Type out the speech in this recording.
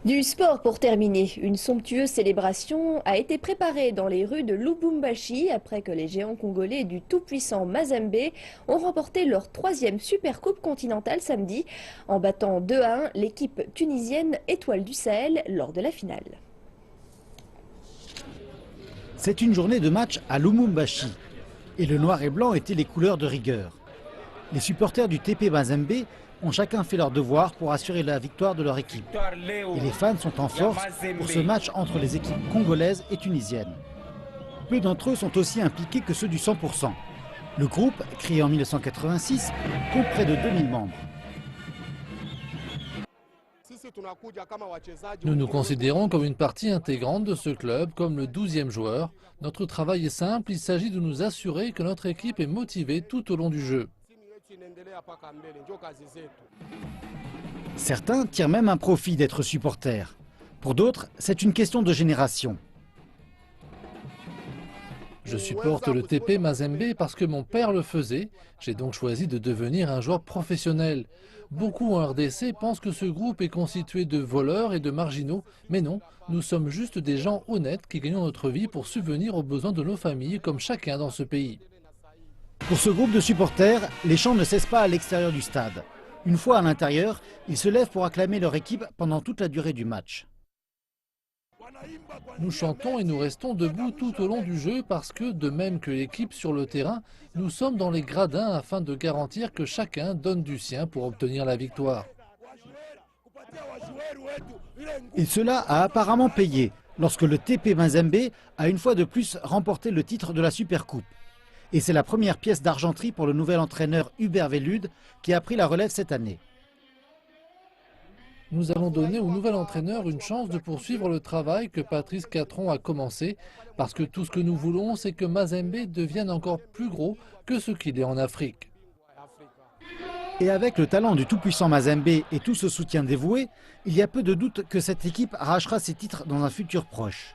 Du sport pour terminer. Une somptueuse célébration a été préparée dans les rues de Lubumbashi après que les géants congolais du tout-puissant Mazembe ont remporté leur 3e Supercoupe continentale samedi en battant 2-1 l'équipe tunisienne Étoile du Sahel lors de la finale. C'est une journée de match à Lubumbashi et le noir et blanc étaient les couleurs de rigueur. Les supporters du TP Mazembe ont chacun fait leur devoir pour assurer la victoire de leur équipe. Et les fans sont en force pour ce match entre les équipes congolaises et tunisiennes. Peu d'entre eux sont aussi impliqués que ceux du 100%. Le groupe, créé en 1986, compte près de 2000 membres. Nous nous considérons comme une partie intégrante de ce club, comme le 12e joueur. Notre travail est simple, il s'agit de nous assurer que notre équipe est motivée tout au long du jeu. Certains tirent même un profit d'être supporters. Pour d'autres, c'est une question de génération. Je supporte le TP Mazembe parce que mon père le faisait. J'ai donc choisi de devenir un joueur professionnel. Beaucoup en RDC pensent que ce groupe est constitué de voleurs et de marginaux. Mais non, nous sommes juste des gens honnêtes qui gagnons notre vie pour subvenir aux besoins de nos familles comme chacun dans ce pays. Pour ce groupe de supporters, les chants ne cessent pas à l'extérieur du stade. Une fois à l'intérieur, ils se lèvent pour acclamer leur équipe pendant toute la durée du match. Nous chantons et nous restons debout tout au long du jeu parce que, de même que l'équipe sur le terrain, nous sommes dans les gradins afin de garantir que chacun donne du sien pour obtenir la victoire. Et cela a apparemment payé lorsque le TP Mazembe a une fois de plus remporté le titre de la Supercoupe. Et c'est la première pièce d'argenterie pour le nouvel entraîneur Hubert Velud qui a pris la relève cette année. Nous allons donner au nouvel entraîneur une chance de poursuivre le travail que Patrice Catron a commencé, parce que tout ce que nous voulons, c'est que Mazembe devienne encore plus gros que ce qu'il est en Afrique. Et avec le talent du tout-puissant Mazembe et tout ce soutien dévoué, il y a peu de doute que cette équipe arrachera ses titres dans un futur proche.